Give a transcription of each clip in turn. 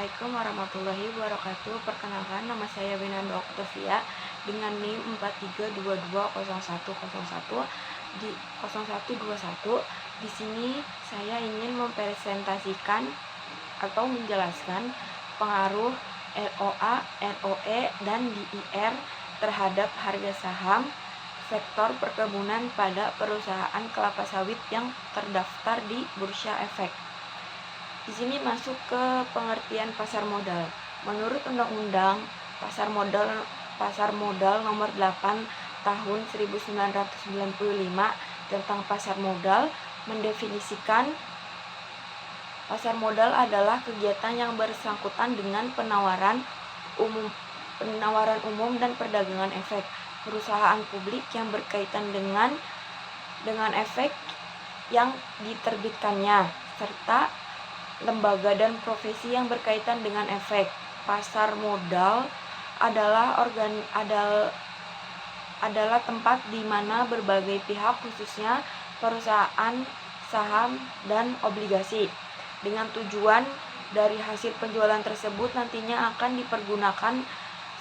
Assalamualaikum warahmatullahi wabarakatuh. Perkenalkan, nama saya Winanda Octavia dengan NIM 43220101 di 0121. Di sini saya ingin mempresentasikan atau menjelaskan pengaruh ROA, ROE, dan DIR terhadap harga saham sektor perkebunan pada perusahaan kelapa sawit yang terdaftar di Bursa Efek. Di sini masuk ke pengertian pasar modal. Menurut Undang-Undang Pasar Modal Nomor 8 Tahun 1995 tentang pasar modal mendefinisikan pasar modal adalah kegiatan yang bersangkutan dengan penawaran umum dan perdagangan efek perusahaan publik yang berkaitan dengan efek yang diterbitkannya serta lembaga dan profesi yang berkaitan dengan efek. Pasar modal adalah tempat di mana berbagai pihak, khususnya perusahaan, saham, dan obligasi, dengan tujuan dari hasil penjualan tersebut nantinya akan dipergunakan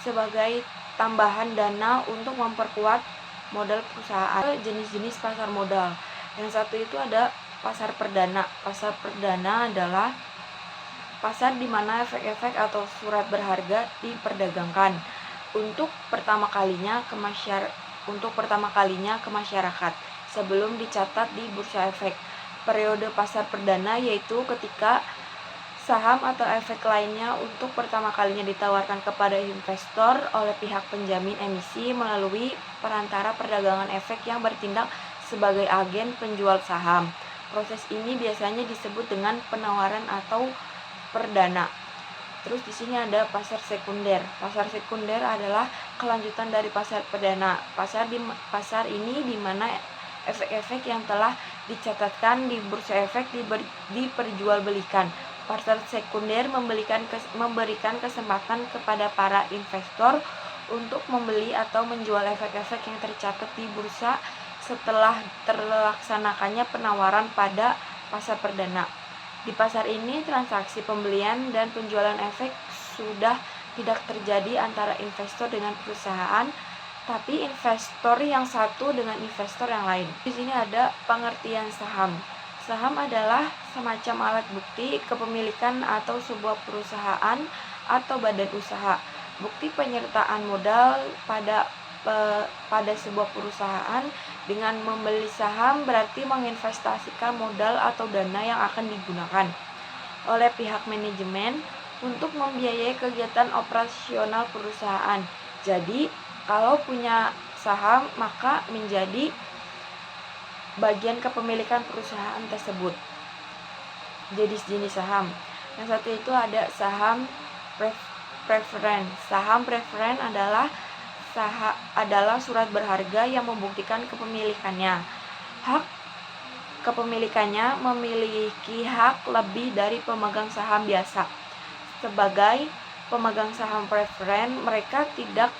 sebagai tambahan dana untuk memperkuat modal perusahaan. Jenis-jenis pasar modal. Yang satu itu ada pasar perdana. Pasar perdana adalah pasar di mana efek-efek atau surat berharga diperdagangkan untuk pertama kalinya ke masyarakat sebelum dicatat di Bursa Efek. Periode pasar perdana yaitu ketika saham atau efek lainnya untuk pertama kalinya ditawarkan kepada investor oleh pihak penjamin emisi melalui perantara perdagangan efek yang bertindak sebagai agen penjual saham. Proses ini biasanya disebut dengan penawaran atau perdana. Terus di sini ada pasar sekunder. Pasar sekunder adalah kelanjutan dari pasar perdana. Pasar ini di mana efek-efek yang telah dicatatkan di Bursa Efek diperjualbelikan. Pasar sekunder memberikan kesempatan kepada para investor untuk membeli atau menjual efek-efek yang tercatat di bursa setelah terlaksanakannya penawaran pada pasar perdana. Di pasar ini, transaksi pembelian dan penjualan efek sudah tidak terjadi antara investor dengan perusahaan, tapi investor yang satu dengan investor yang lain. Di sini ada pengertian saham. Saham adalah semacam alat bukti kepemilikan atau sebuah perusahaan atau badan usaha. Bukti penyertaan modal pada sebuah perusahaan. Dengan membeli saham berarti menginvestasikan modal atau dana yang akan digunakan oleh pihak manajemen untuk membiayai kegiatan operasional perusahaan. Jadi, kalau punya saham maka menjadi bagian kepemilikan perusahaan tersebut. Jenis-jenis saham. Yang satu itu ada saham preferen. Saham preferen adalah surat berharga yang membuktikan kepemilikannya. Hak kepemilikannya memiliki hak lebih dari pemegang saham biasa. Sebagai pemegang saham preferen, mereka tidak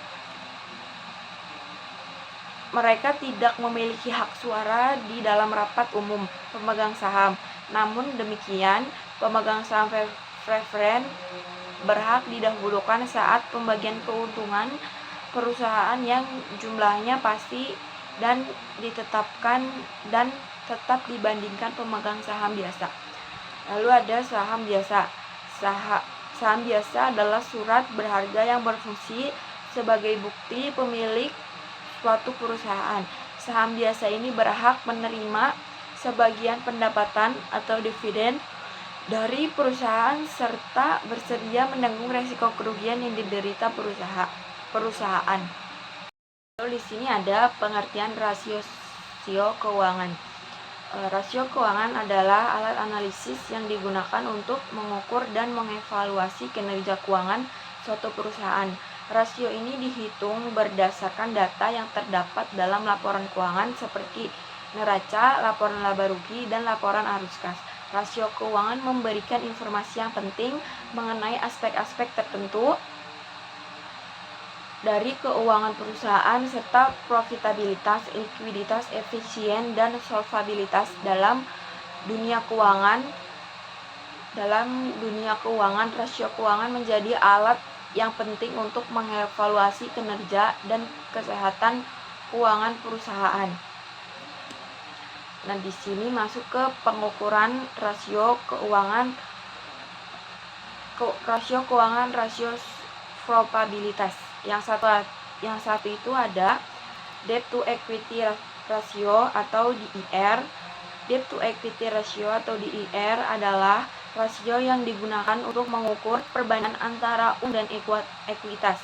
memiliki hak suara di dalam rapat umum pemegang saham. Namun demikian, pemegang saham preferen berhak didahulukan saat pembagian keuntungan perusahaan yang jumlahnya pasti dan ditetapkan dan tetap dibandingkan pemegang saham biasa. Lalu ada saham biasa. Saham biasa adalah surat berharga yang berfungsi sebagai bukti pemilik suatu perusahaan. Saham biasa ini berhak menerima sebagian pendapatan atau dividen dari perusahaan serta bersedia menanggung resiko kerugian yang diderita perusahaan. Lalu di sini ada pengertian rasio keuangan. Rasio keuangan adalah alat analisis yang digunakan untuk mengukur dan mengevaluasi kinerja keuangan suatu perusahaan. Rasio ini dihitung berdasarkan data yang terdapat dalam laporan keuangan seperti neraca, laporan laba rugi, dan laporan arus kas. Rasio keuangan memberikan informasi yang penting mengenai aspek-aspek tertentu dari keuangan perusahaan serta profitabilitas, likuiditas, efisien, dan solvabilitas dalam dunia keuangan Dalam dunia keuangan, rasio keuangan menjadi alat yang penting untuk mengevaluasi kinerja dan kesehatan keuangan perusahaan. Nah, di sini masuk ke pengukuran rasio keuangan, rasio probabilitas. Yang satu itu ada debt to equity ratio atau DER. Debt to equity ratio atau DER adalah rasio yang digunakan untuk mengukur perbandingan antara utang dan ekuitas.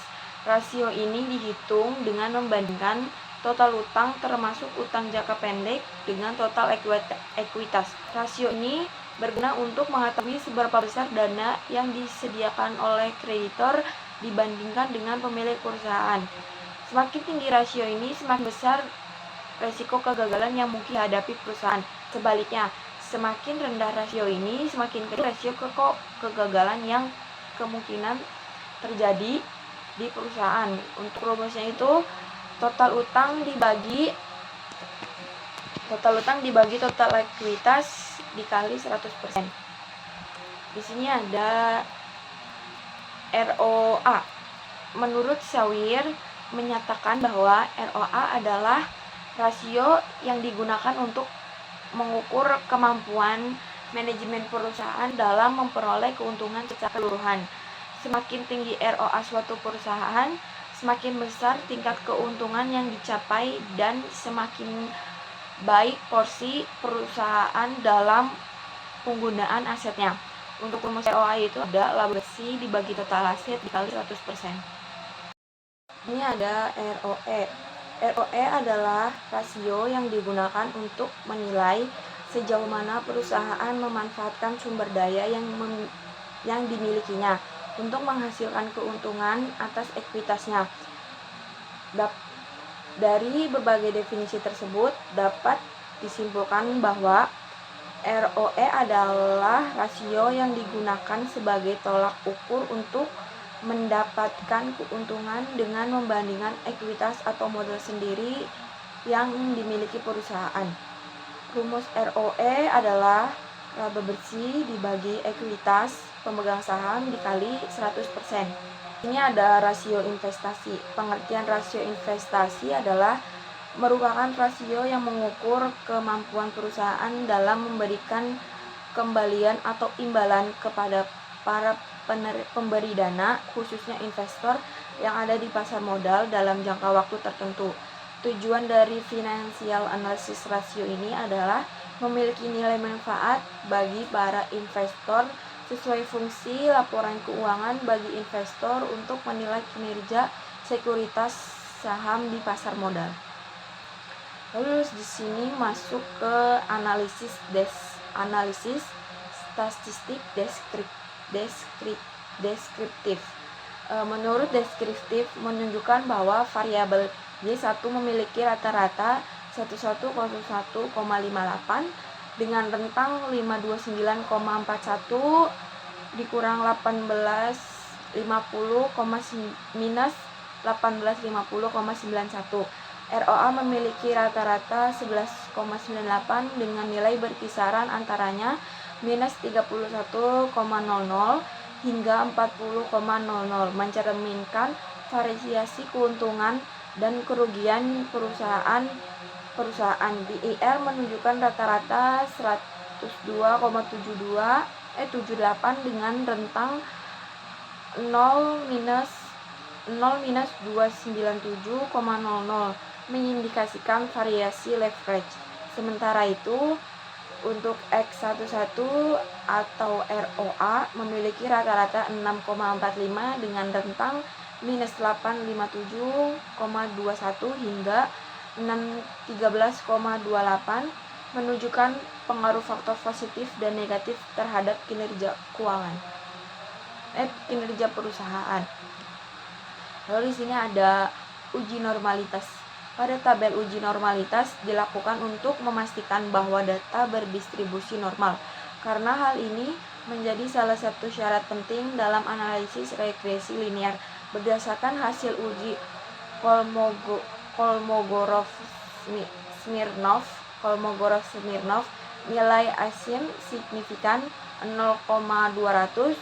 Rasio ini dihitung dengan membandingkan total utang termasuk utang jangka pendek dengan total ekuitas. Rasio ini berguna untuk mengetahui seberapa besar dana yang disediakan oleh kreditor dibandingkan dengan pemilik perusahaan. Semakin tinggi rasio ini, semakin besar resiko kegagalan yang mungkin dihadapi perusahaan. Sebaliknya, semakin rendah rasio ini, semakin kecil rasio kegagalan yang kemungkinan terjadi di perusahaan. Untuk rumusnya itu total utang dibagi total ekuitas dikali 100%. Di sini ada ROA. Menurut Sawyer menyatakan bahwa ROA adalah rasio yang digunakan untuk mengukur kemampuan manajemen perusahaan dalam memperoleh keuntungan secara keseluruhan. Semakin tinggi ROA suatu perusahaan, semakin besar tingkat keuntungan yang dicapai dan semakin baik porsi perusahaan dalam penggunaan asetnya. Untuk rumus ROA itu ada laba bersih dibagi total aset dikali 100%. Ini ada ROE. ROE adalah rasio yang digunakan untuk menilai sejauh mana perusahaan memanfaatkan sumber daya yang dimilikinya untuk menghasilkan keuntungan atas ekuitasnya. Dari berbagai definisi tersebut dapat disimpulkan bahwa ROE adalah rasio yang digunakan sebagai tolak ukur untuk mendapatkan keuntungan dengan membandingkan ekuitas atau modal sendiri yang dimiliki perusahaan. Rumus ROE adalah laba bersih dibagi ekuitas pemegang saham dikali 100%. Ini ada rasio investasi. Pengertian rasio investasi adalah merupakan rasio yang mengukur kemampuan perusahaan dalam memberikan kembalian atau imbalan kepada para pemberi dana, khususnya investor yang ada di pasar modal dalam jangka waktu tertentu. Tujuan dari financial analysis ratio ini adalah memiliki nilai manfaat bagi para investor sesuai fungsi laporan keuangan bagi investor untuk menilai kinerja sekuritas saham di pasar modal. Lalu di sini masuk ke analisis statistik deskriptif. Menurut deskriptif menunjukkan bahwa variabel Y1 memiliki rata-rata 1101,58 dengan rentang 529,41 dikurang 1850, minus 1850,91. ROA memiliki rata-rata 11,98 dengan nilai berkisaran antaranya minus 31,00 hingga 40,00, mencerminkan variasi keuntungan dan kerugian perusahaan. DIR menunjukkan rata-rata 102,78 dengan rentang 0 minus 297,00, mengindikasikan variasi leverage. Sementara itu, untuk X11 atau ROA memiliki rata-rata 6,45 dengan rentang minus 857,21 hingga 13,28, menunjukkan pengaruh faktor positif dan negatif terhadap kinerja perusahaan. Lalu di sini ada uji normalitas. Pada tabel uji normalitas dilakukan untuk memastikan bahwa data berdistribusi normal, karena hal ini menjadi salah satu syarat penting dalam analisis regresi linear. Berdasarkan hasil uji Kolmogorov-Smirnov, nilai asin signifikan 0,200,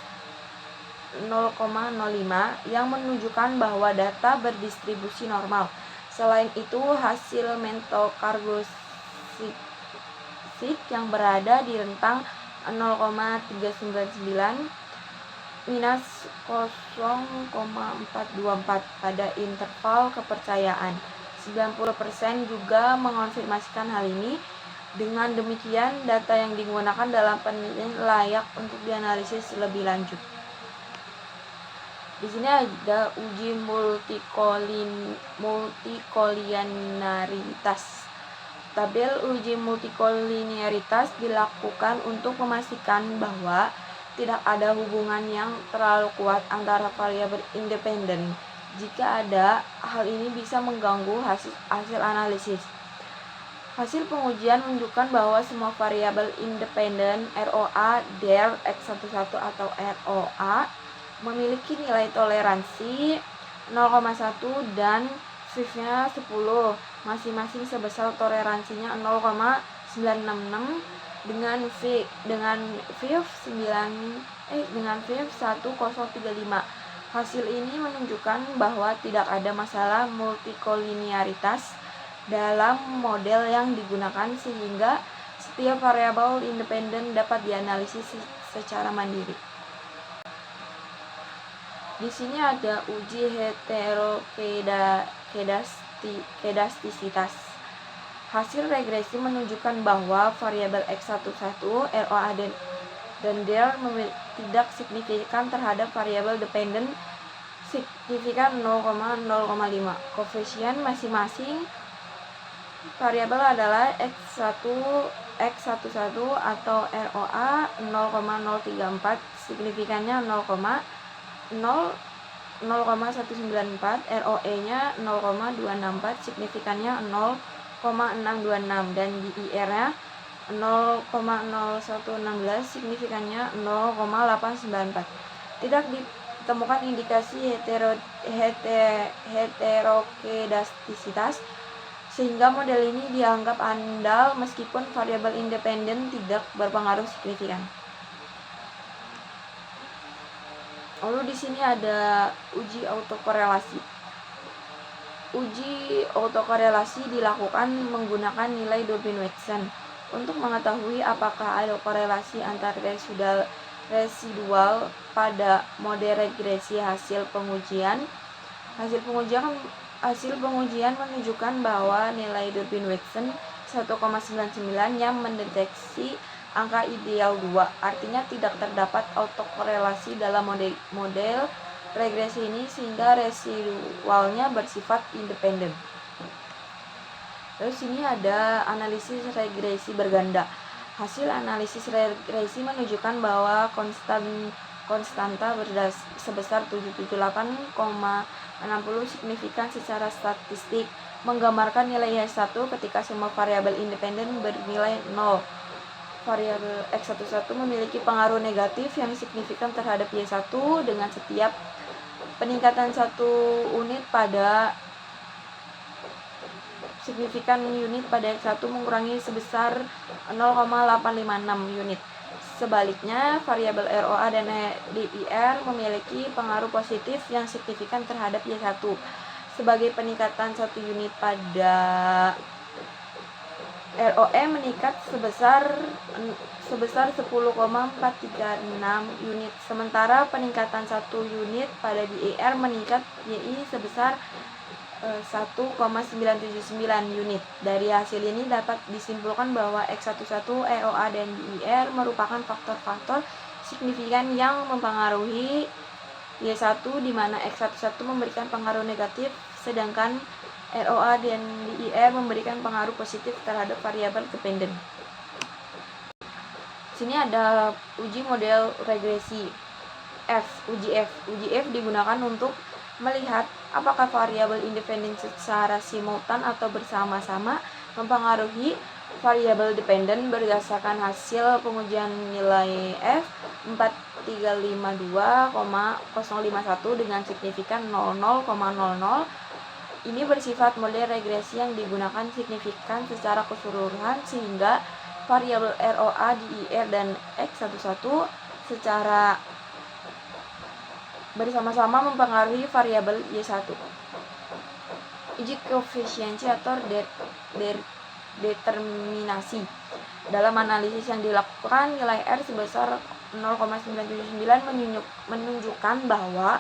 0,05 yang menunjukkan bahwa data berdistribusi normal. Selain itu, hasil mentokargosit yang berada di rentang 0,399 minus 0,424 pada interval kepercayaan. 90% juga mengonfirmasikan hal ini. Dengan demikian, data yang digunakan dalam penelitian layak untuk dianalisis lebih lanjut. Di sini ada uji multikolinearitas. Tabel uji multikolinearitas dilakukan untuk memastikan bahwa tidak ada hubungan yang terlalu kuat antara variabel independen. Jika ada, hal ini bisa mengganggu hasil analisis. Hasil pengujian menunjukkan bahwa semua variabel independen ROA, DER, X11 atau ROA memiliki nilai toleransi 0,1 dan FIF-nya 10, masing-masing sebesar toleransinya 0,966 dengan FIF 1035. Hasil ini menunjukkan bahwa tidak ada masalah multikolinearitas dalam model yang digunakan, sehingga setiap variabel independen dapat dianalisis secara mandiri. Di sini ada uji heterokedastisitas. Hasil regresi menunjukkan bahwa variabel X11, ROA dan DER tidak signifikan terhadap variabel dependen signifikan 0,05. Koefisien masing-masing variabel adalah X11 atau ROA 0,034, signifikannya 0,194, ROE-nya 0,264, signifikannya 0,626, dan DIR-nya 0,0116, signifikannya 0,894. Tidak ditemukan indikasi heterokedastisitas, sehingga model ini dianggap andal meskipun variabel independen tidak berpengaruh signifikan. Lalu di sini ada uji autokorelasi. Uji autokorelasi dilakukan menggunakan nilai Durbin-Watson untuk mengetahui apakah ada korelasi antar residual pada model regresi. Hasil pengujian menunjukkan bahwa nilai Durbin-Watson 1,99 yang mendeteksi angka ideal 2, artinya tidak terdapat autokorelasi dalam model regresi ini, sehingga residualnya bersifat independen. Lalu sini ada analisis regresi berganda. Hasil analisis regresi menunjukkan bahwa konstanta sebesar 778,60 signifikan secara statistik, menggambarkan nilai Y1 ketika semua variabel independen bernilai 0. Variabel X11 memiliki pengaruh negatif yang signifikan terhadap Y1 dengan setiap peningkatan 1 unit pada signifikan unit pada X1 mengurangi sebesar 0,856 unit. Sebaliknya, variabel ROA dan DIR memiliki pengaruh positif yang signifikan terhadap Y1 sebagai peningkatan 1 unit pada ROE meningkat sebesar 10,436 unit, sementara peningkatan 1 unit pada DIR meningkat YI sebesar 1,979 unit. Dari hasil ini dapat disimpulkan bahwa X11, ROA, dan DIR merupakan faktor-faktor signifikan yang mempengaruhi Y1, di mana X11 memberikan pengaruh negatif, sedangkan ROA dan DIR memberikan pengaruh positif terhadap variabel dependen. Sini ada uji model regresi Uji F digunakan untuk melihat apakah variabel independen secara simultan atau bersama-sama mempengaruhi variabel dependen. Berdasarkan hasil pengujian nilai F 4352,051 dengan signifikan 00,00. Ini bersifat model regresi yang digunakan signifikan secara keseluruhan, sehingga variabel ROA, DIR, dan X11 secara bersama-sama mempengaruhi variabel Y1. Uji koefisiensi atau determinasi. Dalam analisis yang dilakukan, nilai R sebesar 0,979 menunjukkan bahwa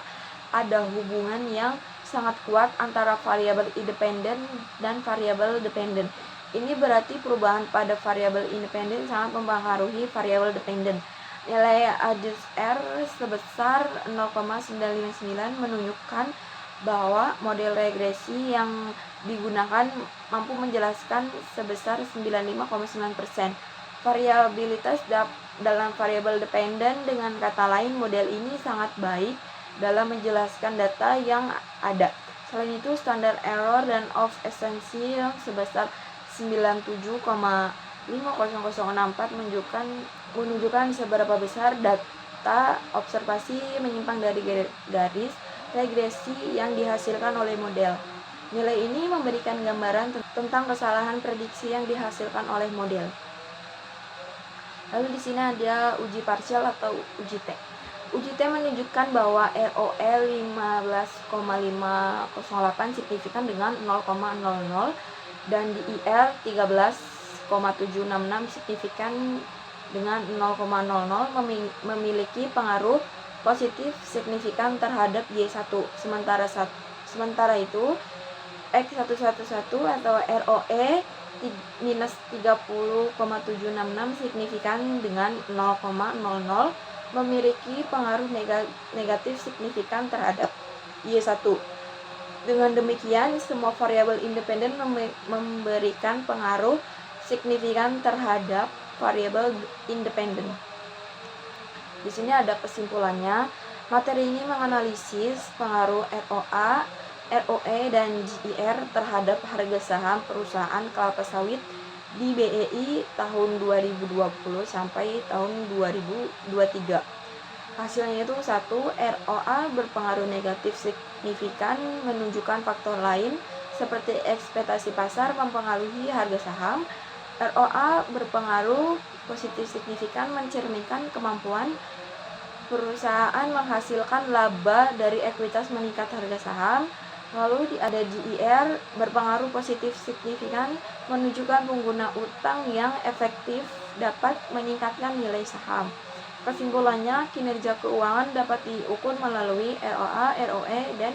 ada hubungan yang sangat kuat antara variabel independen dan variabel dependen. Ini berarti perubahan pada variabel independen sangat mempengaruhi variabel dependen. Nilai adjust R sebesar 0,959 menunjukkan bahwa model regresi yang digunakan mampu menjelaskan sebesar 95,9% variabilitas dalam variabel dependen. Dengan kata lain, model ini sangat baik dalam menjelaskan data yang ada. Selain itu, standar error dan of esensi yang sebesar 97,50064 menunjukkan seberapa besar data observasi menyimpang dari garis regresi yang dihasilkan oleh model. Nilai ini memberikan gambaran tentang kesalahan prediksi yang dihasilkan oleh model. Lalu di sini ada uji parsial atau uji T. Uji T menunjukkan bahwa ROE 15,508 signifikan dengan 0,00 dan DIR 13,766 signifikan dengan 0,00 memiliki pengaruh positif signifikan terhadap Y1. Sementara itu, X111 atau ROE minus 30,766 signifikan dengan 0,00 memiliki pengaruh negatif signifikan terhadap Y1. Dengan demikian, semua variabel independen memberikan pengaruh signifikan terhadap variabel independen. Di sini ada kesimpulannya. Materi ini menganalisis pengaruh ROA, ROE, dan DIR terhadap harga saham perusahaan kelapa sawit di BEI tahun 2020 sampai tahun 2023. Hasilnya itu 1. ROA berpengaruh negatif signifikan menunjukkan faktor lain seperti ekspektasi pasar mempengaruhi harga saham. ROA berpengaruh positif signifikan mencerminkan kemampuan perusahaan menghasilkan laba dari ekuitas meningkat harga saham. Lalu ada DIR berpengaruh positif signifikan menunjukkan pengguna utang yang efektif dapat meningkatkan nilai saham. Kesimpulannya, kinerja keuangan dapat diukur melalui ROA, ROE, dan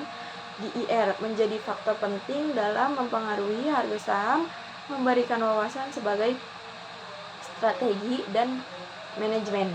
DIR menjadi faktor penting dalam mempengaruhi harga saham, memberikan wawasan sebagai strategi dan manajemen.